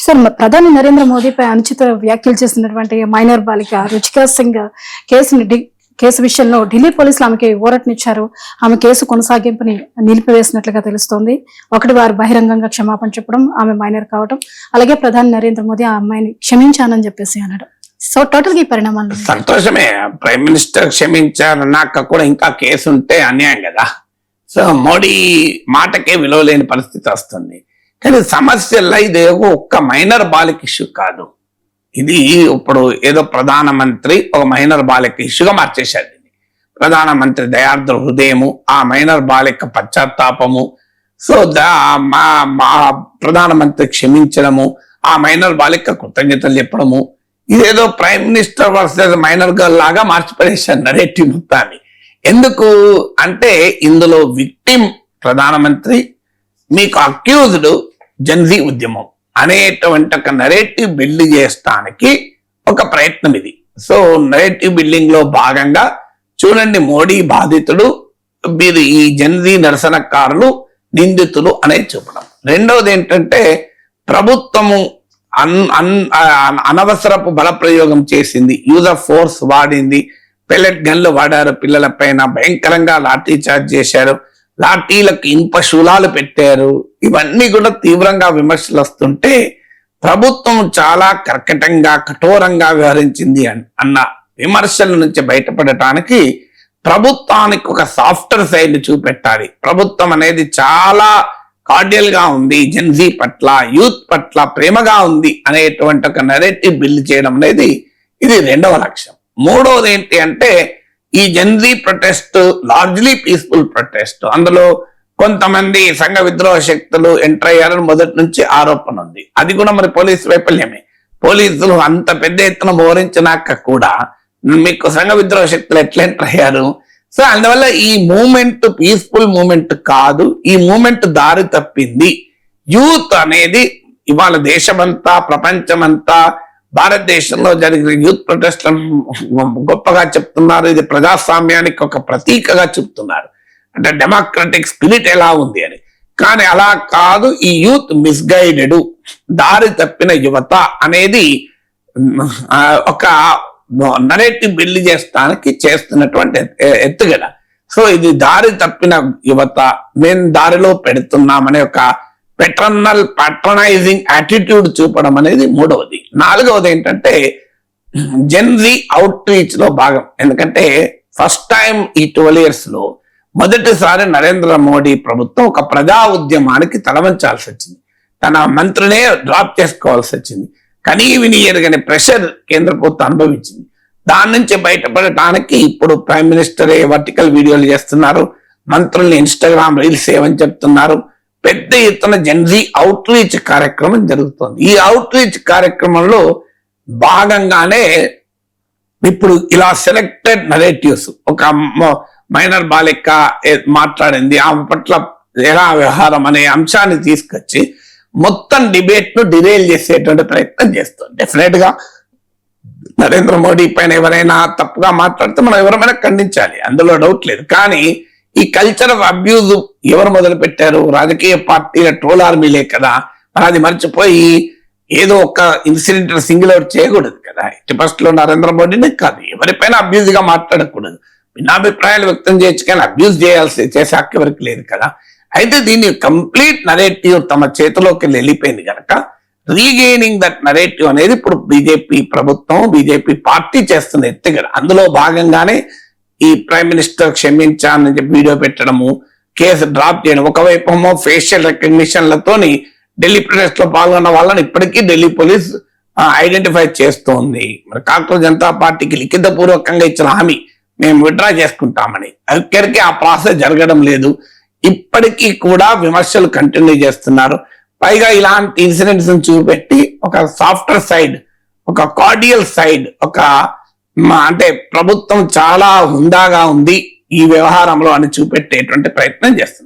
Sir ప్రధాని నరేంద్ర మోదీపై అనుచిత వ్యాఖ్యలు చేసినటువంటి మైనర్ బాలిక రుచికా సింగ్ కేసు విషయంలో ఢిల్లీ పోలీసులు ఆమెకి ఊరటనిచ్చారు. ఆమె కేసు కొనసాగింపుని నిలిపివేసినట్లుగా తెలుస్తోంది. ఒకటి, వారు బహిరంగంగా క్షమాపణ చెప్పడం, ఆమె మైనర్ కావడం, అలాగే ప్రధాని నరేంద్ర మోదీ ఆ అమ్మాయిని క్షమించానని చెప్పేసి అన్నాడు. సో టోటల్ గా ఈ పరిణామాలు సంతోషమే. ప్రైమ్ మినిస్టర్ క్షమించారన్నాక కూడా ఇంకా కేసు ఉంటే అన్యాయం కదా. సో మోడీ మాటకే విలువ లేని పరిస్థితి వస్తుంది. కానీ సమస్యల్లో ఇది ఒక్క మైనర్ బాలిక ఇష్యూ కాదు. ఇది ఇప్పుడు ఏదో ప్రధానమంత్రి ఒక మైనర్ బాలిక ఇష్యూగా మార్చేశాడు. ప్రధానమంత్రి దయార్ద్ర హృదయము, ఆ మైనర్ బాలిక పశ్చాత్తాపము, సో ప్రధానమంత్రి క్షమించడము, ఆ మైనర్ బాలిక కృతజ్ఞతలు చెప్పడము, ఇదేదో prime minister versus minor girl లాగా మార్చిపడేశారు నరేటివ్ మొత్తాన్ని. ఎందుకు అంటే ఇందులో విక్టిమ్ ప్రధానమంత్రి, మీకు అక్యూజ్డ్ జన్జీ ఉద్యమం అనేటువంటి ఒక నరేటివ్ బిల్డ్ చేయడానికి ఒక ప్రయత్నం ఇది. సో నరేటివ్ బిల్డింగ్ లో భాగంగా చూడండి, మోడీ బాధితుడు, మీరు ఈ జన్జీ నిరసనకారులు నిందితులు అనేది చూపడం. రెండవది ఏంటంటే ప్రభుత్వము అనవసరపు బల ప్రయోగం చేసింది, యూజ్ ఆఫ్ ఫోర్స్ వాడింది, పెల్లెట్ గన్లు వాడారు, పిల్లల పైన భయంకరంగా లాఠీ చార్జ్ చేశారు, లాఠీలకు ఇనుప శూలాలు పెట్టారు. ఇవన్నీ కూడా తీవ్రంగా విమర్శలు వస్తుంటే ప్రభుత్వం చాలా కర్కటంగా కఠోరంగా వ్యవహరించింది అన్న విమర్శల నుంచి బయటపడటానికి ప్రభుత్వానికి ఒక సాఫ్ట్వేర్ సైడ్ చూపెట్టాలి. ప్రభుత్వం అనేది చాలా కార్డియల్ గా ఉంది, జెన్జీ పట్ల, యూత్ పట్ల ప్రేమగా ఉంది అనేటువంటి ఒక నెరేటివ్ బిల్డ్ చేయడం అనేది ఇది రెండవ లక్ష్యం. మూడవది ఏంటి అంటే ఈ Gen Z protest largely peaceful protest, అందులో కొంతమంది సంఘ విద్రోహ శక్తులు ఎంటర్ అయ్యారని మొదటి నుంచి ఆరోపణ ఉంది. అది కూడా మరి పోలీసు వైఫల్యమే. పోలీసులు అంత పెద్ద ఎత్తున మోహరించినాక కూడా మీకు సంఘ విద్రోహ శక్తులు ఎట్లా ఎంటర్ అయ్యారు? సో అందువల్ల ఈ మూమెంట్ పీస్ఫుల్ మూమెంట్ కాదు, ఈ మూమెంట్ దారి తప్పింది. యూత్ అనేది ఇవాళ దేశమంతా ప్రపంచమంతా భారతదేశంలో జరిగిన యూత్ ప్రొటెస్ట్లను గొప్పగా చెప్తున్నారు. ఇది ప్రజాస్వామ్యానికి ఒక ప్రతీకగా చెప్తున్నారు, అంటే డెమోక్రటిక్ స్పిరిట్ ఎలా ఉంది అని. కానీ అలా కాదు, ఈ యూత్ మిస్గైడెడ్, దారి తప్పిన యువత అనేది ఒక నరేటివ్ బిల్డ్ చేస్తానికి చేస్తున్నటువంటి ఎత్తుగడ. సో ఇది దారి తప్పిన యువత, మేము దారిలో పెడుతున్నామనే ఒక ప్యాట్రనైజింగ్ యాటిట్యూడ్ చూపడం అనేది మూడవది. నాలుగవది ఏంటంటే జెన్జీ అవుట్ రీచ్ లో భాగం. ఎందుకంటే ఫస్ట్ టైం ఈ 12 years లో మొదటిసారి నరేంద్ర మోడీ ప్రభుత్వం ఒక ప్రజా ఉద్యమానికి తలవంచాల్సి వచ్చింది, తన మంత్రినే డ్రాప్ చేసుకోవాల్సి వచ్చింది, కనీ విని ఎరగని ప్రెషర్ కేంద్ర ప్రభుత్వం అనుభవించింది. దాని నుంచి బయటపడటానికి ఇప్పుడు ప్రైమ్ మినిస్టరే వర్టికల్ వీడియోలు చేస్తున్నారు, మంత్రుల్ని ఇన్స్టాగ్రామ్ రీల్స్ ఏమని చెప్తున్నారు. పెద్ద ఎత్తున జెన్జీ అవుట్ రీచ్ కార్యక్రమం జరుగుతుంది. ఈ అవుట్ రీచ్ కార్యక్రమంలో భాగంగానే ఇప్పుడు ఇలా సెలెక్టెడ్ నరేటివ్స్, ఒక మైనర్ బాలిక మాట్లాడింది, ఆమె పట్ల ఎలా వ్యవహారం అనే అంశాన్ని తీసుకొచ్చి మొత్తం డిబేట్ ను డిరేల్ చేసేటువంటి ప్రయత్నం చేస్తుంది. డెఫినెట్ గా నరేంద్ర మోడీ పైన ఎవరైనా తప్పుగా మాట్లాడితే మనం ఎవరైనా ఖండించాలి, అందులో డౌట్ లేదు. కానీ ఈ కల్చర్ ఆఫ్ అబ్యూజ్ ఎవరు మొదలు పెట్టారు? రాజకీయ పార్టీల ట్రోల్ ఆర్మీలే కదా. మరి అది మర్చిపోయి ఏదో ఒక ఇన్సిడెంట్ సింగిల్ అవుట్ చేయకూడదు కదా. ఫస్ట్ లో నరేంద్ర మోడీనే కాదు, ఎవరిపైన అబ్యూజ్ గా మాట్లాడకూడదు. భిన్నాభిప్రాయాలు వ్యక్తం చేయొచ్చు, కానీ అబ్యూజ్ చేసే హక్కు ఎవరికి లేదు కదా. అయితే దీన్ని కంప్లీట్ నరేటివ్ తమ చేతిలోకి వెళ్ళిపోయింది కనుక రీగెయినింగ్ దట్ నరేటివ్ అనేది ఇప్పుడు బీజేపీ ప్రభుత్వం, బీజేపీ పార్టీ చేస్తున్న ఎత్తుగడ. అందులో భాగంగానే ఈ ప్రైమ్ మినిస్టర్ క్షమించాలని చెప్పి వీడియో పెట్టడము, కేసు డ్రాప్ చేయడం. ఒకవైపు ఏమో ఫేషియల్ రికగ్నిషన్లతోని ఢిల్లీ ప్రొటెస్ట్ లో పాల్గొన్న వాళ్ళని ఇప్పటికీ ఢిల్లీ పోలీస్ ఐడెంటిఫై చేస్తోంది. మరి కాంగ్రెస్ జనతా పార్టీకి లిఖిత పూర్వకంగా ఇచ్చిన హామీ మేము విత్డ్రా చేసుకుంటామని, అక్కడికి ఆ ప్రాసెస్ జరగడం లేదు. ఇప్పటికీ కూడా విమర్శలు కంటిన్యూ చేస్తున్నారు. పైగా ఇలాంటి ఇన్సిడెంట్స్ చూపెట్టి ఒక సాఫ్ట్వేర్ సైడ్, ఒక కార్డియల్ సైడ్, ఒక అంటే ప్రభుత్వం చాలా హుందాగా ఉంది ఈ వ్యవహారంలో అని చూపెట్టేటువంటి ప్రయత్నం చేస్తుంది.